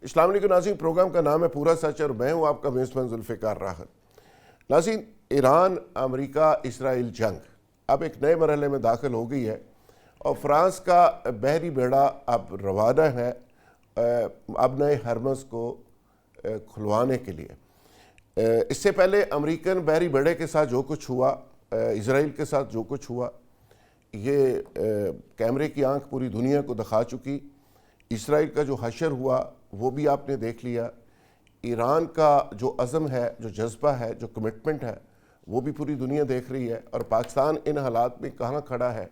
السلام علیکم ناظرین، پروگرام کا نام ہے پورا سچ اور میں ہوں آپ کا میزبان ذوالفقار راحت۔ ناظرین، ایران امریکہ اسرائیل جنگ اب ایک نئے مرحلے میں داخل ہو گئی ہے اور فرانس کا بحری بیڑا اب روانہ ہے اب نئے ہرمز کو کھلوانے کے لیے۔ اس سے پہلے امریکن بحری بیڑے کے ساتھ جو کچھ ہوا، اسرائیل کے ساتھ جو کچھ ہوا، یہ کیمرے کی آنکھ پوری دنیا کو دکھا چکی۔ اسرائیل کا جو حشر ہوا وہ بھی آپ نے دیکھ لیا۔ ایران کا جو عزم ہے، جو جذبہ ہے، جو کمٹمنٹ ہے، وہ بھی پوری دنیا دیکھ رہی ہے۔ اور پاکستان ان حالات میں کہاں کھڑا ہے،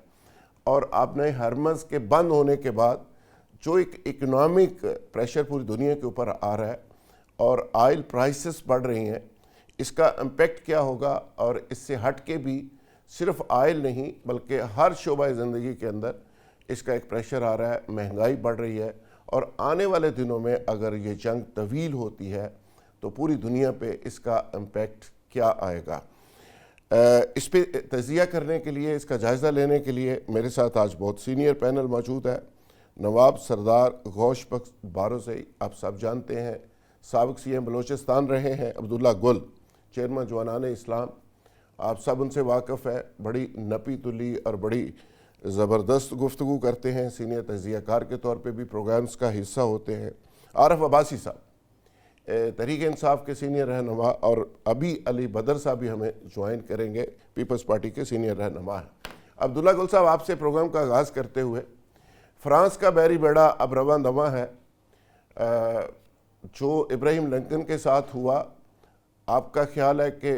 اور آپ نے ہرمز کے بند ہونے کے بعد جو ایک اکنامک پریشر پوری دنیا کے اوپر آ رہا ہے اور آئل پرائسز بڑھ رہی ہیں، اس کا امپیکٹ کیا ہوگا، اور اس سے ہٹ کے بھی صرف آئل نہیں بلکہ ہر شعبہ زندگی کے اندر اس کا ایک پریشر آ رہا ہے، مہنگائی بڑھ رہی ہے، اور آنے والے دنوں میں اگر یہ جنگ طویل ہوتی ہے تو پوری دنیا پہ اس کا امپیکٹ کیا آئے گا۔ اس پہ تجزیہ کرنے کے لیے، اس کا جائزہ لینے کے لیے میرے ساتھ آج بہت سینئر پینل موجود ہے۔ نواب سردار غوث بخش بارزئی، آپ سب جانتے ہیں، سابق سی ایم بلوچستان رہے ہیں۔ عبداللہ گل، چیئرمین جوانان اسلام، آپ سب ان سے واقف ہے، بڑی نپی تلی اور بڑی زبردست گفتگو کرتے ہیں، سینئر تجزیہ کار کے طور پہ بھی پروگرامز کا حصہ ہوتے ہیں۔ عارف عباسی صاحب، تحریک انصاف کے سینئر رہنما، اور ابھی علی بدر صاحب بھی ہمیں جوائن کریں گے، پیپلز پارٹی کے سینئر رہنما ہیں۔ عبداللہ گل صاحب، آپ سے پروگرام کا آغاز کرتے ہوئے، فرانس کا بحری بیڑا اب رواں دواں ہے۔ جو ابراہیم لنکن کے ساتھ ہوا، آپ کا خیال ہے کہ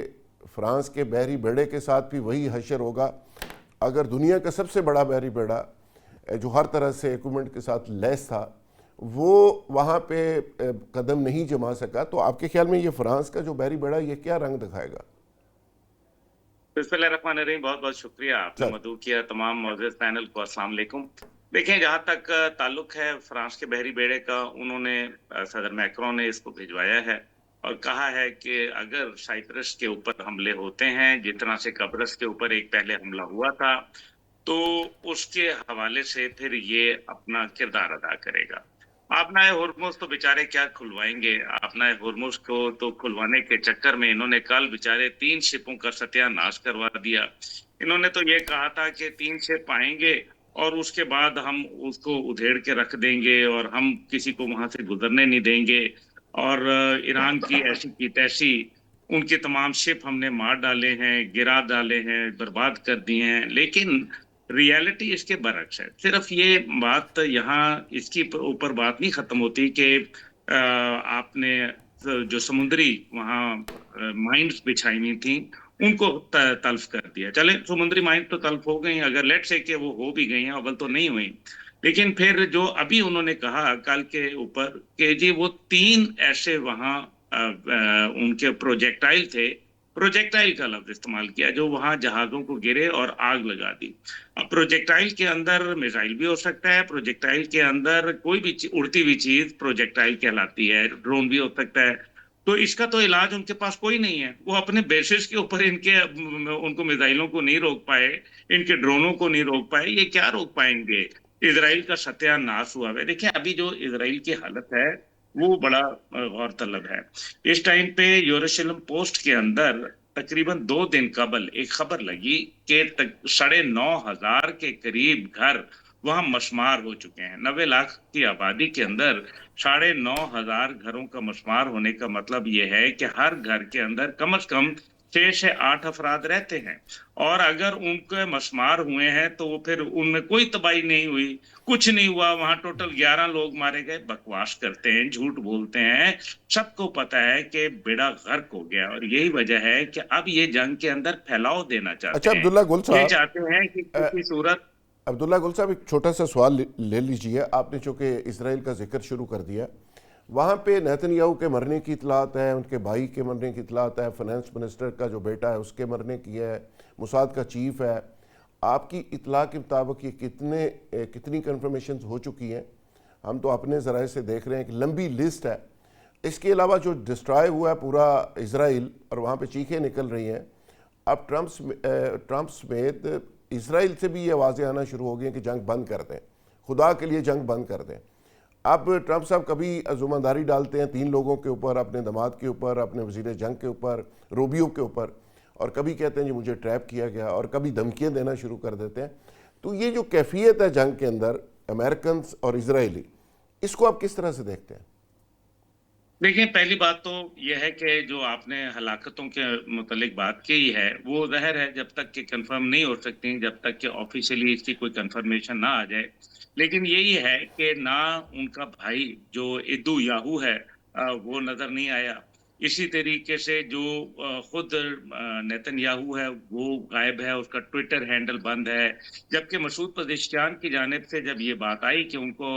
فرانس کے بحری بیڑے کے ساتھ بھی وہی حشر ہوگا؟ اگر دنیا کا سب سے بڑا بحری بیڑا جو ہر طرح سے ایکوپمنٹ کے ساتھ لیس تھا وہ وہاں پہ قدم نہیں جما سکا، تو آپ کے خیال میں یہ فرانس کا جو بحری بیڑا یہ کیا رنگ دکھائے گا؟ بسم اللہ الرحمن الرحیم، بہت بہت شکریہ آپ نے مدعو کیا تمام معزز پینل کو۔ السلام علیکم۔ دیکھیں، جہاں تک تعلق ہے فرانس کے بحری بیڑے کا، انہوں نے صدر میکرون نے اس کو بھجوایا ہے اور کہا ہے کہ اگر سائپرس کے اوپر حملے ہوتے ہیں، جتنا سے قبرص کے اوپر ایک پہلے حملہ ہوا تھا، تو اس کے حوالے سے پھر یہ اپنا کردار ادا کرے گا۔ آبنائے ہرمز تو بیچارے کیا کھلوائیں گے؟ آبنائے ہرمز کو تو کھلوانے کے چکر میں انہوں نے کل بیچارے 3 شپوں کا ستیہ ناش کروا دیا۔ انہوں نے تو یہ کہا تھا کہ 3 شپ آئیں گے اور اس کے بعد ہم اس کو ادھیڑ کے رکھ دیں گے اور ہم کسی کو وہاں سے گزرنے نہیں دیں گے، اور ایران کی ایسی کی تیسی ان کے تمام شپ ہم نے مار ڈالے ہیں، گرا ڈالے ہیں، برباد کر دیے ہیں۔ لیکن ریالٹی اس کے برعکس ہے۔ صرف یہ بات یہاں اس کی اوپر بات نہیں ختم ہوتی کہ آپ نے جو سمندری وہاں مائنز بچھائی ہوئی تھیں ان کو تلف کر دیا۔ چلیں، سمندری مائنز تو تلف ہو گئی، اگر لیٹ سے کہ وہ ہو بھی گئی ہیں، اول تو نہیں ہوئی، لیکن پھر جو ابھی انہوں نے کہا کل کے اوپر کہ جی وہ 3 ایسے وہاں ان کے پروجیکٹائل تھے، پروجیکٹائل کا لفظ استعمال کیا، جو وہاں جہازوں کو گرے اور آگ لگا دی۔ اب پروجیکٹائل کے اندر میزائل بھی ہو سکتا ہے، پروجیکٹائل کے اندر کوئی بھی اڑتی ہوئی چیز پروجیکٹائل کہلاتی ہے، ڈرون بھی ہو سکتا ہے۔ تو اس کا تو علاج ان کے پاس کوئی نہیں ہے۔ وہ اپنے بیسس کے اوپر ان کو میزائلوں کو نہیں روک پائے، ان کے ڈرونوں کو نہیں روک پائے، یہ کیا روک پائیں گے؟ اسرائیل کا ستیہ ناش ہوا ہے۔ دیکھیں، ابھی جو اسرائیل کی حالت ہے وہ بڑا غور طلب ہے۔ اس ٹائم پہ یروشلم پوسٹ کے اندر تقریباً 2 دن قبل ایک خبر لگی کہ 9,500 کے قریب گھر وہاں مسمار ہو چکے ہیں۔ 90 لاکھ کی آبادی کے اندر 9,500 گھروں کا مسمار ہونے کا مطلب یہ ہے کہ ہر گھر کے اندر کم از کم 6 سے 8 افراد رہتے ہیں، اور اگر ان کے مسمار ہوئے ہیں تو وہ پھر ان میں کوئی تباہی نہیں ہوئی، کچھ نہیں ہوا، وہاں ٹوٹل 11 لوگ مارے گئے۔ بکواس کرتے ہیں، جھوٹ بولتے ہیں، سب کو پتا ہے کہ بیڑا غرق ہو گیا، اور یہی وجہ ہے کہ اب یہ جنگ کے اندر پھیلاؤ دینا چاہتے ہیں۔ عبداللہ گل یہ صاحب، چاہتے ہیں کہ کسی صورت عبداللہ گل صاحب، ایک چھوٹا سا سوال لے لیجئے۔ آپ نے چونکہ اسرائیل کا ذکر شروع کر دیا، وہاں پہ نیتن یاہو کے مرنے کی اطلاعات ہے، ان کے بھائی کے مرنے کی اطلاعات ہے، فائنانس منسٹر کا جو بیٹا ہے اس کے مرنے کی ہے، موساد کا چیف ہے۔ آپ کی اطلاع کے مطابق یہ کتنی کنفرمیشنز ہو چکی ہیں؟ ہم تو اپنے ذرائع سے دیکھ رہے ہیں کہ لمبی لسٹ ہے۔ اس کے علاوہ جو ڈسٹرائے ہوا ہے پورا اسرائیل، اور وہاں پہ چیخیں نکل رہی ہیں، اب ٹرمپ سمیت اسرائیل سے بھی یہ آوازیں آنا شروع ہو گئی ہیں کہ جنگ بند کر دیں، خدا کے لیے جنگ بند کر دیں۔ اب ٹرمپ صاحب کبھی ذمہ داری ڈالتے ہیں 3 لوگوں کے اوپر، اپنے داماد کے اوپر، اپنے وزیر جنگ کے اوپر، روبیو کے اوپر، اور کبھی کہتے ہیں جی مجھے ٹریپ کیا گیا، اور کبھی دھمکیاں دینا شروع کر دیتے ہیں. تو یہ جو کیفیت ہے جنگ کے اندر امریکنز اور اسرائیلی، اس کو آپ کس طرح سے دیکھتے ہیں؟ دیکھیں، پہلی بات تو یہ ہے کہ جو آپ نے ہلاکتوں کے متعلق بات کی ہے وہ ظاہر ہے جب تک کہ کنفرم نہیں ہو سکتی، جب تک کہ آفیشلی اس کی کوئی کنفرمیشن نہ آ جائے. لیکن یہی ہے کہ نہ ان کا بھائی جو ادو یاہو ہے وہ نظر نہیں آیا. اسی طریقے سے جو خود نیتن یاہو ہے وہ غائب ہے، اس کا ٹویٹر ہینڈل بند ہے. جبکہ مسعود پزشکیان کی جانب سے جب یہ بات آئی کہ ان کو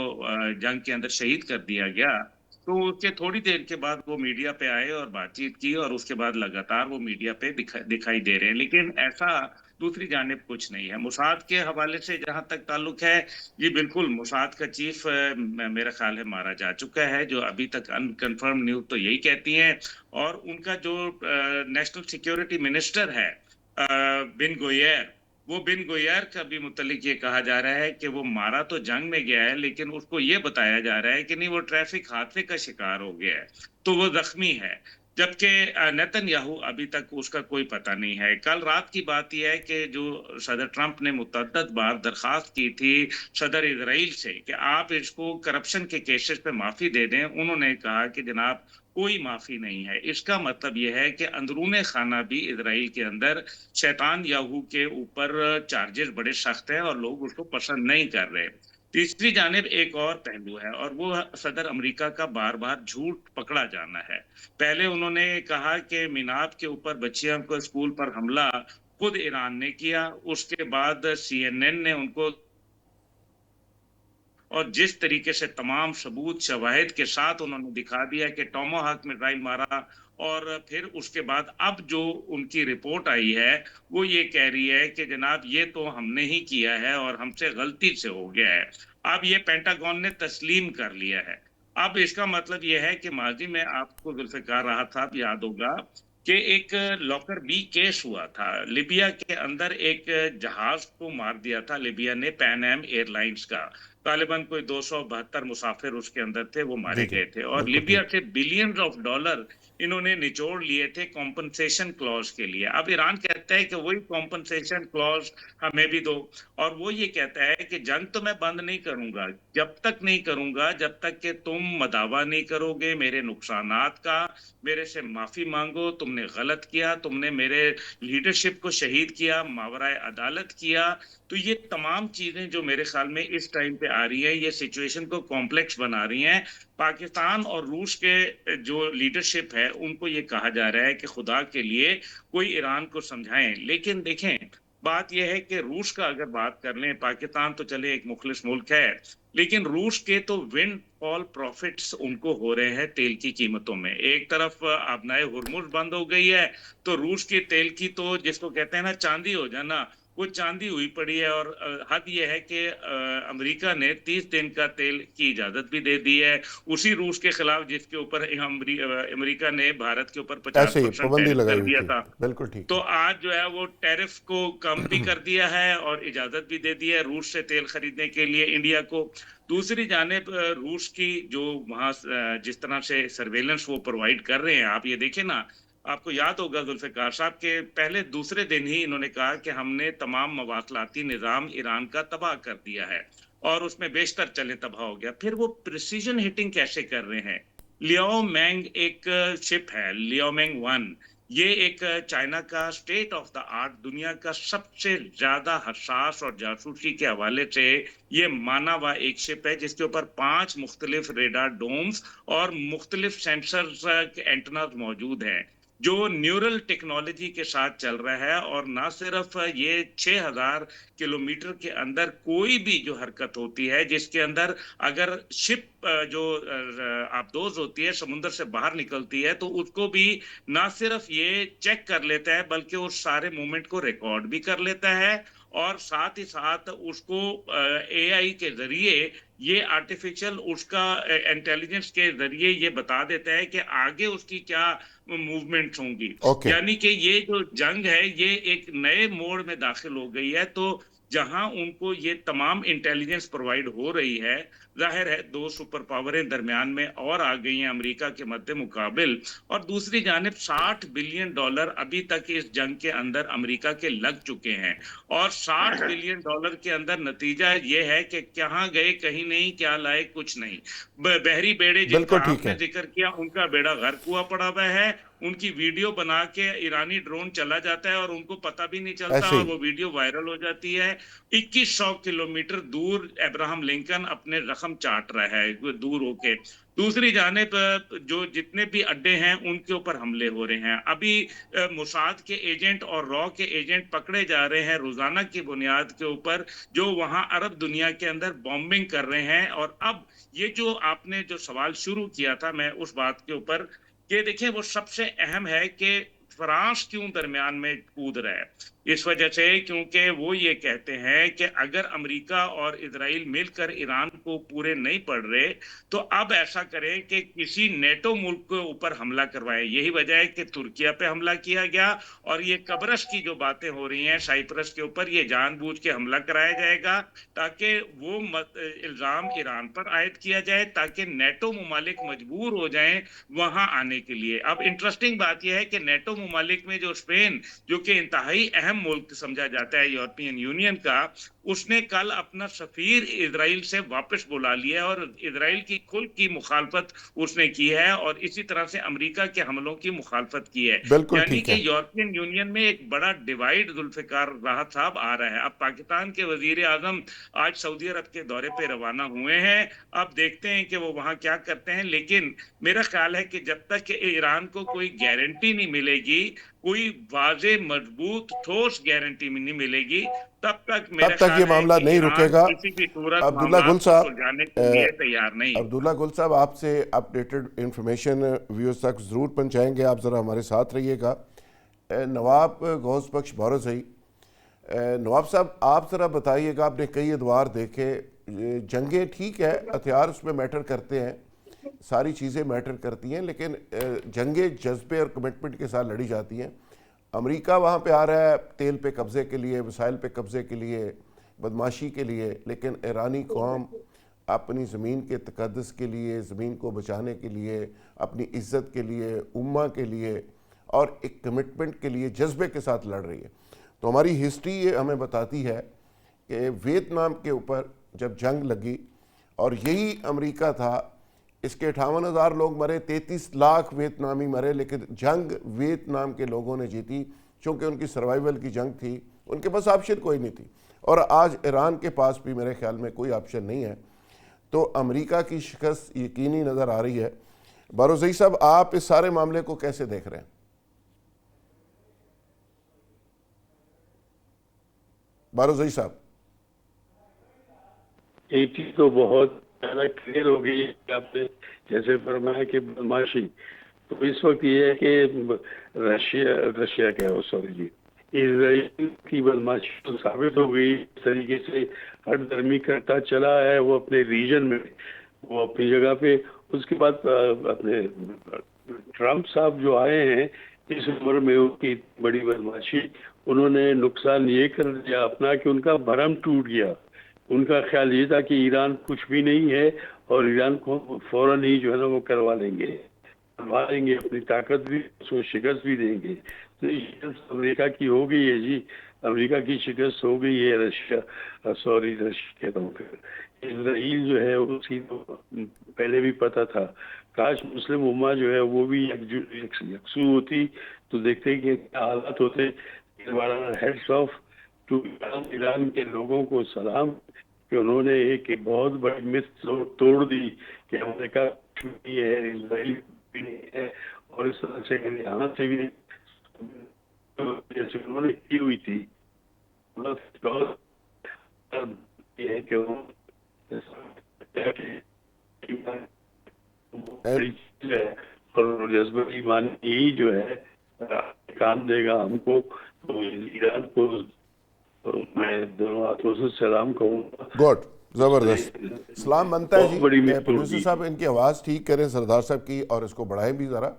جنگ کے اندر شہید کر دیا گیا، تو اس کے تھوڑی دیر کے بعد وہ میڈیا پہ آئے اور بات چیت کی، اور اس کے بعد لگاتار وہ میڈیا پہ دکھائی دے رہے ہیں. لیکن ایسا دوسری جانب کچھ نہیں ہے. موساد کے حوالے سے جہاں تک تعلق ہے، یہ بالکل موساد کا چیف میرا خیال ہے مارا جا چکا ہے، جو ابھی تک انکنفرم نیوز تو یہی کہتی ہیں. اور ان کا جو نیشنل سیکیورٹی منسٹر ہے بن گوئر، وہ بن گوئر کا بھی متعلق یہ کہا جا رہا ہے کہ وہ مارا تو جنگ میں گیا ہے، لیکن اس کو یہ بتایا جا رہا ہے کہ نہیں، وہ ٹریفک حادثے کا شکار ہو گیا ہے تو وہ زخمی ہے. جبکہ نیتن یاہو ابھی تک اس کا کوئی پتہ نہیں ہے. کل رات کی بات یہ ہے کہ جو صدر ٹرمپ نے متعدد بار درخواست کی تھی صدر اسرائیل سے کہ آپ اس کو کرپشن کے کیسز پہ معافی دے دیں، انہوں نے کہا کہ جناب کوئی معافی نہیں ہے. اس کا مطلب یہ ہے کہ اندرون خانہ بھی اسرائیل کے اندر شیطان یاہو کے اوپر چارجز بڑے سخت ہیں اور لوگ اس کو پسند نہیں کر رہے. تیسری جانب ایک اور پہلو ہے، اور وہ صدر امریکہ کا بار بار جھوٹ پکڑا جانا ہے. پہلے انہوں نے کہا کہ میناب کے اوپر بچیاں کو اسکول پر حملہ خود ایران نے کیا. اس کے بعد CNN نے ان کو، اور جس طریقے سے تمام ثبوت شواہد کے ساتھ انہوں نے دکھا دیا کہ ٹوماہاک میزائل مارا. اور پھر اس کے بعد اب جو ان کی رپورٹ آئی ہے وہ یہ کہہ رہی ہے کہ جناب یہ تو ہم نے ہی کیا ہے اور ہم سے غلطی سے ہو گیا ہے. اب یہ پینٹاگون نے تسلیم کر لیا ہے. اب اس کا مطلب یہ ہے کہ ماضی میں آپ کو ذوالفقار رہا تھا، یاد ہوگا کہ ایک لاکر بی کیس ہوا تھا لیبیا کے اندر. ایک جہاز کو مار دیا تھا لیبیا نے، پین ایم ایئر لائنز کا. طالباً کوئی 272 مسافر اس کے اندر تھے، وہ مارے گئے تھے. اور بالکل لیبیا ٹھیک. سے بلینز آف ڈالر انہوں نے نچوڑ لیے تھے کمپنسیشن کلوز کے لیے. اب ایران کہتا ہے کہ وہی کمپنسیشن کلوز ہمیں بھی دو، اور وہ یہ کہتا ہے کہ جنگ تو میں بند نہیں کروں گا، جب تک نہیں کروں گا جب تک کہ تم مداوع نہیں کرو گے میرے نقصانات کا، میرے سے معافی مانگو، تم نے غلط کیا، تم نے میرے لیڈرشپ کو شہید کیا، ماورائے عدالت کیا. تو یہ تمام چیزیں جو میرے خیال میں اس ٹائم پہ آ رہی ہیں، یہ سچویشن کو کمپلیکس بنا رہی ہیں. پاکستان اور روس کے جو لیڈرشپ ہے ان کو یہ کہا جا رہا ہے کہ خدا کے لیے کوئی ایران کو سمجھائیں. لیکن دیکھیں بات یہ ہے کہ روس کا اگر بات کر لیں، پاکستان تو چلے ایک مخلص ملک ہے، لیکن روس کے تو ونڈ فال پروفٹس ان کو ہو رہے ہیں تیل کی قیمتوں میں. ایک طرف آبنائے ہرمز بند ہو گئی ہے تو روس کی تیل کی تو جس کو کہتے ہیں نا چاندی ہو جانا، وہ چاندی ہوئی پڑی ہے. اور حد یہ ہے کہ امریکہ نے 30 دن کا تیل کی اجازت بھی دے دی ہے اسی روس کے خلاف جس کے اوپر امریکہ نے بھارت کے اوپر ایسے ہی 50% پابندی ٹیرف کر لگائی ہوئی دیا تھی. تھا. بالکل ٹھیک ہے. تو آج جو ہے وہ ٹیرف کو کم بھی کر دیا ہے اور اجازت بھی دے دی ہے روس سے تیل خریدنے کے لیے انڈیا کو. دوسری جانب روس کی جو وہاں جس طرح سے سرویلنس وہ پرووائڈ کر رہے ہیں، آپ یہ دیکھیں نا، آپ کو یاد ہوگا ذوالفقار صاحب کے پہلے دوسرے دن ہی انہوں نے کہا کہ ہم نے تمام مواصلاتی نظام ایران کا تباہ کر دیا ہے اور اس میں بیشتر چلے تباہ ہو گیا. پھر وہ پریسیجن ہٹنگ کیسے کر رہے ہیں؟ لیو مینگ ایک شپ ہے، لیو مینگ 1، یہ ایک چائنا کا سٹیٹ آف دا آرٹ، دنیا کا سب سے زیادہ حساس اور جاسوسی کے حوالے سے یہ مانا ہوا ایک شپ ہے جس کے اوپر 5 مختلف ریڈار ڈومز اور مختلف سینسرز اینٹناز موجود ہیں جو نیورل ٹیکنالوجی کے ساتھ چل رہا ہے. اور نہ صرف یہ 6000 کلومیٹر کے اندر کوئی بھی جو حرکت ہوتی ہے جس کے اندر اگر شپ جو آبدوز ہوتی ہے سمندر سے باہر نکلتی ہے تو اس کو بھی نہ صرف یہ چیک کر لیتا ہے بلکہ اس سارے مومنٹ کو ریکارڈ بھی کر لیتا ہے، اور ساتھ ہی ساتھ اس کو اے آئی کے ذریعے یہ آرٹیفیشل اس کا انٹیلیجنس کے ذریعے یہ بتا دیتا ہے کہ آگے اس کی کیا موومنٹس ہوں گی. اوکے. یعنی کہ یہ جو جنگ ہے یہ ایک نئے موڑ میں داخل ہو گئی ہے. تو جہاں ان کو یہ تمام انٹیلیجنس پرووائڈ ہو رہی ہے ظاہر ہے دو سپر پاوریں درمیان میں اور آ گئی ہیں امریکہ کے مد مقابل، اور دوسری جانب $60 بلین ابھی تک اس جنگ کے اندر امریکہ کے لگ چکے ہیں، اور $60 بلین کے اندر نتیجہ یہ ہے کہ کہاں گئے کہیں نہیں، کیا لائے کچھ نہیں۔ بحری بیڑے جن بالکل کا آپ ٹھیک نے ہے، ذکر کیا ان کا بیڑا غرق ہوا پڑا ہوا ہے، ان کی ویڈیو بنا کے ایرانی ڈرون چلا جاتا ہے اور ان کو پتہ بھی نہیں چلتا، ایسے اور ہی وہ ویڈیو وائرل ہو جاتی ہے۔ 2100 کلومیٹر دور ابراہم لنکن اپنے زخم چاٹ رہا ہے دور ہو کے۔ دوسری جانب جو جتنے بھی اڈے ہیں ان کے اوپر حملے ہو رہے ہیں، ابھی موساد کے ایجنٹ اور را کے ایجنٹ پکڑے جا رہے ہیں روزانہ کی بنیاد کے اوپر، جو وہاں عرب دنیا کے اندر بامبنگ کر رہے ہیں۔ اور اب یہ جو آپ نے جو سوال شروع کیا تھا میں اس بات کے اوپر کہ دیکھیں وہ سب سے اہم ہے کہ فرانس کیوں درمیان میں کود رہا ہے، اس وجہ سے کیونکہ وہ یہ کہتے ہیں کہ اگر امریکہ اور اسرائیل مل کر ایران کو پورے نہیں پڑ رہے تو اب ایسا کریں کہ کسی نیٹو ملک کے اوپر حملہ کروائے۔ یہی وجہ ہے کہ ترکیہ پہ حملہ کیا گیا، اور یہ قبرص کی جو باتیں ہو رہی ہیں سائپرس کے اوپر، یہ جان بوجھ کے حملہ کرایا جائے گا تاکہ وہ الزام ایران پر عائد کیا جائے، تاکہ نیٹو ممالک مجبور ہو جائیں وہاں آنے کے لیے۔ اب انٹرسٹنگ بات یہ ہے کہ نیٹو ممالک میں جو اسپین، جو کہ انتہائی اہم ملک سمجھا جاتا ہے یورپین یونین کا، اس نے کل اپنا سفیر اسرائیل سے واپس بلا لیا، اور اسرائیل کی کھل کی مخالفت اس نے کی ہے، اور اسی طرح سے امریکہ کے حملوں کی مخالفت کی ہے۔ بالکل یعنی ٹھیک کہ ہے، یورپین یونین میں ایک بڑا ڈیوائیڈ ذوالفقار راحت صاحب آ رہا ہے۔ اب پاکستان کے وزیر اعظم آج سعودی عرب کے دورے پہ روانہ ہوئے ہیں، اب دیکھتے ہیں کہ وہ وہاں کیا کرتے ہیں، لیکن میرا خیال ہے کہ جب تک کہ ایران کو کوئی گارنٹی نہیں ملے گی، کوئی واضح مضبوط ٹھوس گارنٹی نہیں ملے گی، تب تب میرا تک یہ خیال ہے معاملہ کہ نہیں رکے ایران گا۔ کسی بھی صورت عبداللہ گل معاملات کو صاحب، سلجھانے کے لیے تیار نہیں۔ عبداللہ گل صاحب آپ سے اپڈیٹڈ انفارمیشن ویوز تک ضرور پہنچائیں گے، آپ ذرا ہمارے ساتھ رہیے گا۔ نواب گوز بخش بارزئی، نواب صاحب آپ ذرا بتائیے گا، آپ نے کئی ادوار دیکھے، جنگیں ٹھیک ہے ہتھیار اس میں میٹر کرتے ہیں، ساری چیزیں میٹر کرتی ہیں، لیکن جنگیں جذبے اور کمٹمنٹ کے ساتھ لڑی جاتی ہیں۔ امریکہ وہاں پہ آ رہا ہے تیل پہ قبضے کے لیے، وسائل پہ قبضے کے لیے، بدماشی کے لیے، لیکن ایرانی قوم اپنی زمین کے تقدس کے لیے، زمین کو بچانے کے لیے، اپنی عزت کے لیے، امہ کے لیے اور ایک کمٹمنٹ کے لیے جذبے کے ساتھ لڑ رہی ہے۔ تو ہماری ہسٹری یہ ہمیں بتاتی ہے کہ ویتنام کے اوپر جب جنگ لگی اور یہی امریکہ تھا، اس کے 58,000 لوگ مرے، 33 لاکھ ویتنامی مرے، لیکن جنگ ویتنام کے لوگوں نے جیتی، چونکہ ان کی سروائیول کی جنگ تھی، ان کے پاس آپشن کوئی نہیں تھی، اور آج ایران کے پاس بھی میرے خیال میں کوئی آپشن نہیں ہے۔ تو امریکہ کی شکست یقینی نظر آ رہی ہے۔ بارزئی صاحب آپ اس سارے معاملے کو کیسے دیکھ رہے ہیں؟ بارزئی صاحب، ایک چیز تو بہت زیادہ کلیئر ہو گئی ہے کہ آپ نے جیسے فرمایا کہ بدماشی، تو اس وقت یہ ہے کہ رشیا کیا ہو سوری جی اسرائیل کی بدماشی تو ثابت ہو گئی، اس طریقے سے ہر درمی کرتا چلا ہے وہ اپنے ریجن میں، وہ اپنی جگہ پہ۔ اس کے بعد اپنے ٹرمپ صاحب جو آئے ہیں اس عمر میں، ان کی بڑی بدماشی، انہوں نے نقصان یہ کر دیا اپنا کہ ان کا بھرم ٹوٹ گیا۔ ان کا خیال یہ تھا کہ ایران کچھ بھی نہیں ہے اور ایران کو فوراً ہی جو ہے نا وہ کروا لیں گے، اپنی طاقت بھی اس کو شکست بھی دیں گے۔ تو یہ شکست امریکہ کی ہو گئی ہے جی، امریکہ کی شکست ہو گئی ہے۔ رشیا کہتا ہوں، پھر اسرائیل جو ہے اس کی تو پہلے بھی پتہ تھا۔ کاش مسلم امہ جو ہے وہ بھی یکسو ہوتی تو دیکھتے کہ کیا حالات ہوتے۔ ہیڈس آف ٹو ایران کے لوگوں کو سلام کہ انہوں نے ایک بہت بڑی مت توڑ دی کہ امریکہ بھی ہے، اسرائیل بھی نہیں ہے، اور اس طرح سے یہاں سے بھی جیسے انہوں نے کی ہوئی تھی۔ یہ ہے کہ بڑی چیز ہے، اور جذبہ ایمان یہی جو ہے کام دے گا ہم کو۔ تو ایران کو میں دونوں ہاتھوں سے سلام کہوں گا۔ گوڈ، زبردست سلام بنتا ہے بہت بڑی جی۔ مت توڑ پروڈیوسر دی۔ صاحب ان کی آواز ٹھیک کریں سردار صاحب کی، اور اس کو بڑھائیں بھی ذرا۔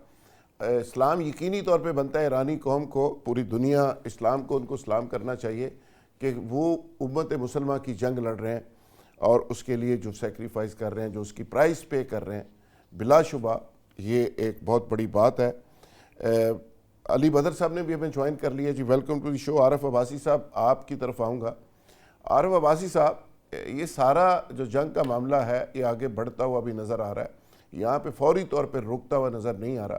اسلام یقینی طور پہ بنتا ہے ایرانی قوم کو، پوری دنیا اسلام کو ان کو سلام کرنا چاہیے کہ وہ امت مسلمہ کی جنگ لڑ رہے ہیں، اور اس کے لیے جو سیکریفائز کر رہے ہیں, جو اس کی پرائز پے کر رہے ہیں, بلا شبہ یہ ایک بہت بڑی بات ہے. علی بدر صاحب نے بھی ہمیں جوائن کر لیا. جی ویلکم ٹو دی شو. عارف عباسی صاحب آپ کی طرف آؤں گا. عارف عباسی صاحب, یہ سارا جو جنگ کا معاملہ ہے یہ آگے بڑھتا ہوا بھی نظر آ رہا ہے, یہاں پہ فوری طور پہ رکتا ہوا نظر نہیں آ رہا.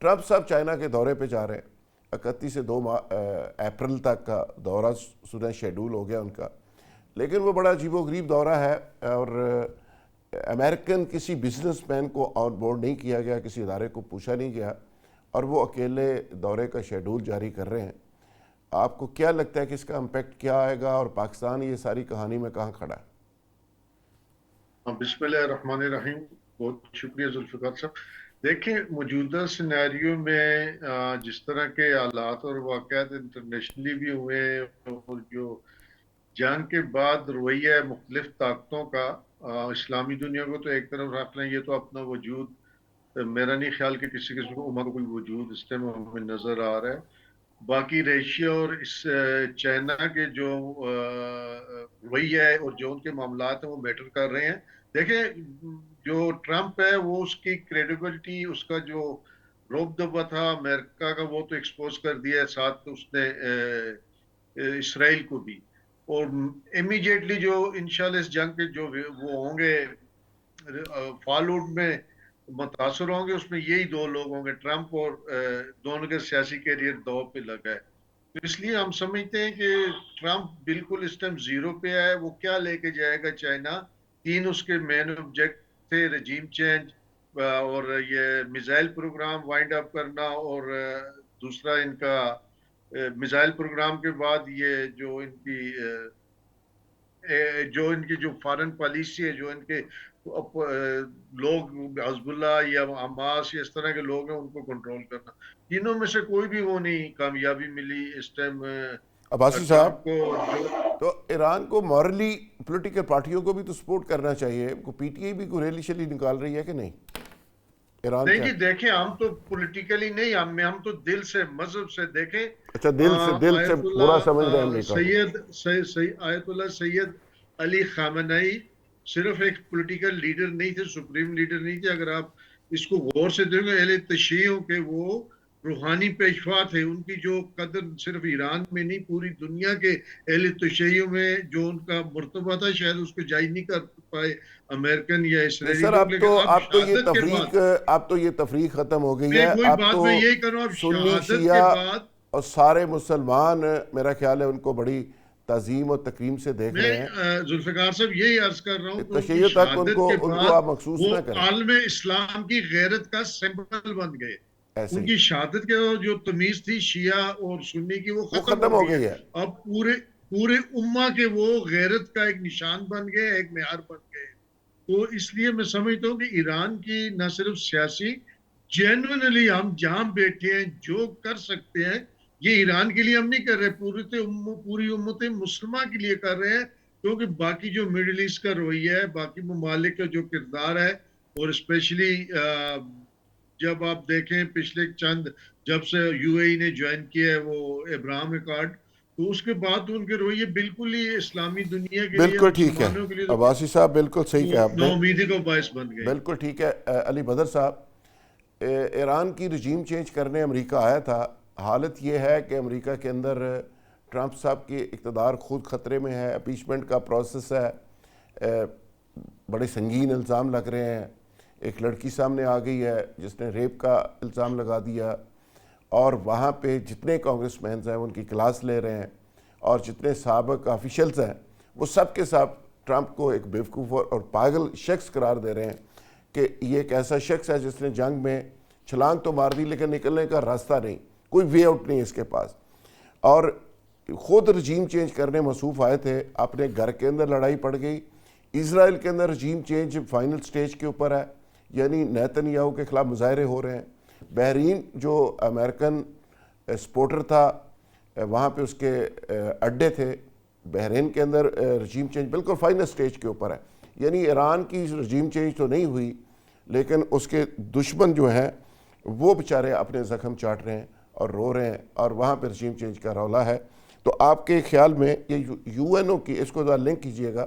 ٹرمپ صاحب چائنا کے دورے پہ جا رہے ہیں, 31 سے 2 اپریل تک کا دورہ سنیں شیڈول ہو گیا ان کا, لیکن وہ بڑا عجیب و غریب دورہ ہے اور امریکن کسی بزنس مین کو آن بورڈ نہیں کیا گیا, کسی ادارے کو پوچھا نہیں گیا, اور وہ اکیلے دورے کا شیڈول جاری کر رہے ہیں. آپ کو کیا لگتا ہے کہ اس کا امپیکٹ کیا آئے گا, اور پاکستان یہ ساری کہانی میں کہاں کھڑا ہے؟ بسم اللہ الرحمن الرحیم. بہت شکریہ ذوالفقار صاحب. دیکھیں موجودہ سینیریو میں جس طرح کے حالات اور واقعات انٹرنیشنلی بھی ہوئے ہیں, اور جو جنگ کے بعد رویہ مختلف طاقتوں کا, اسلامی دنیا کو تو ایک طرف رکھ لیں, یہ تو اپنا وجود میرا نہیں خیال کہ کسی قسم کو عمر کوئی وجود اس ٹائم ہمیں نظر آ رہا ہے. باقی ریشیا اور اس چائنا کے جو رویہ ہے اور جو ان کے معاملات ہیں وہ میٹر کر رہے ہیں. دیکھیں جو ٹرمپ ہے وہ اس کی کریڈیبلٹی, اس کا جو روب دبا تھا امریکہ کا, وہ تو ایکسپوز کر دیا ہے, ساتھ اس نے اسرائیل کو بھی. اور امیجیٹلی جو انشاءاللہ اس جنگ کے جو وہ ہوں گے فال آؤٹ میں متاثر ہوں گے, اس میں یہی 2 لوگ ہوں گے, ٹرمپ, اور دونوں کے سیاسی کیریئر دو پہ لگا ہے. تو اس لیے ہم سمجھتے ہیں کہ ٹرمپ بالکل اس ٹائم زیرو پہ ہے. وہ کیا لے کے جائے گا چائنا, 3 اس کے مین آبجیکٹ تھے, رجیم چینج, اور یہ میزائل پروگرام وائنڈ اپ کرنا, اور دوسرا ان کا میزائل پروگرام کے بعد یہ جو ان کی جو فارن پالیسی ہے, جو ان کے لوگ حزب اللہ یا حماس یا اس طرح کے لوگ ہیں, ان کو کنٹرول کرنا. تینوں میں سے کوئی بھی وہ نہیں کامیابی ملی اس ٹائم عباسی صاحب کو. تو ایران کو مورلی پولیٹیکل پارٹیوں کو بھی تو سپورٹ کرنا چاہیے. پی ٹی آئی بھی کوئی ریلی شیلی نکال رہی ہے کہ نہیں؟ ایران نہیں جی, دیکھیں ہم تو پولیٹیکلی نہیں, ہم تو دل سے, مذہب سے. دیکھیں اچھا, دل سے پورا سمجھ رہے ہیں امریکہ. آیت اللہ سید علی خامنئی صرف ایک پولیٹیکل لیڈر نہیں تھے, سپریم لیڈر نہیں تھے. اگر آپ اس کو غور سے دیکھیں گے, اہل تشیعوں کے وہ روحانی پیشوا تھے. ان کی جو قدر صرف ایران میں نہیں, پوری دنیا کے اہل تشیعوں میں جو ان کا مرتبہ تھا, شاید اس کو جائز نہیں کر پائے امریکن یا اسرائیلی. سر اب تو یہ تفریق ختم ہو گئی ہے. اب تو میں یہی کروں, اب سنی شہادت کے شیعہ بعد اور سارے مسلمان میرا خیال ہے ان کو بڑی تعظیم اور تکریم سے دیکھ رہے ہیں. میں ذوالفقار صاحب یہی عرض کر رہا ہوں کہ تشیع تک ان کو آپ مخصوص وہ نہ کریں. عالم اسلام کی غیرت کا سمبل بن گئے. ان کی شہادت کے جو تمیز تھی شیعہ اور سنی کی, وہ ختم ہو گئی ہے. اب پورے امہ کے وہ غیرت کا ایک نشان بن گئے, ایک معیار بن گئے. تو اس لیے میں سمجھتا ہوں کہ ایران کی نہ صرف سیاسی, جینوئنلی ہم جہاں بیٹھے ہیں جو کر سکتے ہیں, یہ ایران کے لیے ہم نہیں کر رہے, پوری امت مسلمہ کے لیے کر رہے ہیں. کیونکہ باقی جو مڈل ایسٹ کا رویہ ہے, باقی ممالک کا جو کردار ہے, اور اسپیشلی جب آپ دیکھیں پچھلے جب سے یو اے ای نے جوائن کیا ہے وہ ابراہم ایکارڈ, تو اس کے بعد ان کے رویے بالکل ہی اسلامی دنیا کے لیے, بالکل ٹھیک ہے عباسی صاحب, بالکل صحیح کہا آپ نے, ناامیدی کا باعث بن گئے. بالکل ٹھیک ہے. علی بدر صاحب, ایران کی رجیم چینج کرنے امریکہ آیا تھا. حالت یہ ہے کہ امریکہ کے اندر ٹرمپ صاحب کی اقتدار خود خطرے میں ہے, اپیچمنٹ کا پروسیس ہے, بڑے سنگین الزام لگ رہے ہیں. ایک لڑکی سامنے آ گئی ہے جس نے ریپ کا الزام لگا دیا, اور وہاں پہ جتنے کانگریس مینز ہیں ان کی کلاس لے رہے ہیں, اور جتنے سابق آفیشلز ہیں وہ سب کے ساتھ ٹرمپ کو ایک بیوقوف اور پاگل شخص قرار دے رہے ہیں کہ یہ ایک ایسا شخص ہے جس نے جنگ میں چھلانگ تو مار دی لیکن نکلنے کا راستہ نہیں, کوئی وے آؤٹ نہیں اس کے پاس. اور خود رجیم چینج کرنے مصروف آئے تھے, اپنے گھر کے اندر لڑائی پڑ گئی. اسرائیل کے اندر رجیم چینج فائنل سٹیج کے اوپر ہے, یعنی نیتن یاہو کے خلاف مظاہرے ہو رہے ہیں. بحرین جو امریکن سپورٹر تھا, وہاں پہ اس کے اڈے تھے, بحرین کے اندر رجیم چینج بالکل فائنل سٹیج کے اوپر ہے. یعنی ایران کی رجیم چینج تو نہیں ہوئی, لیکن اس کے دشمن جو ہیں وہ بیچارے اپنے زخم چاٹ رہے ہیں اور رو رہے ہیں, اور وہاں پہ رجیم چینج کا رولا ہے. تو آپ کے خیال میں یہ یو این او کی, اس کو ذرا لنک کیجئے گا,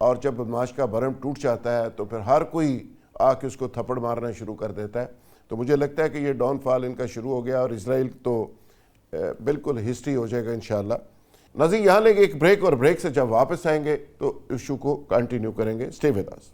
اور جب بدماش کا بھرم ٹوٹ جاتا ہے تو پھر ہر کوئی آ کے اس کو تھپڑ مارنا شروع کر دیتا ہے. تو مجھے لگتا ہے کہ یہ ڈاؤن فال ان کا شروع ہو گیا اور اسرائیل تو بالکل ہسٹری ہو جائے گا انشاءاللہ. ناظرین یہاں لیں گے ایک بریک، اور بریک سے جب واپس آئیں گے تو ایشو کو کنٹینیو کریں گے. Stay with us.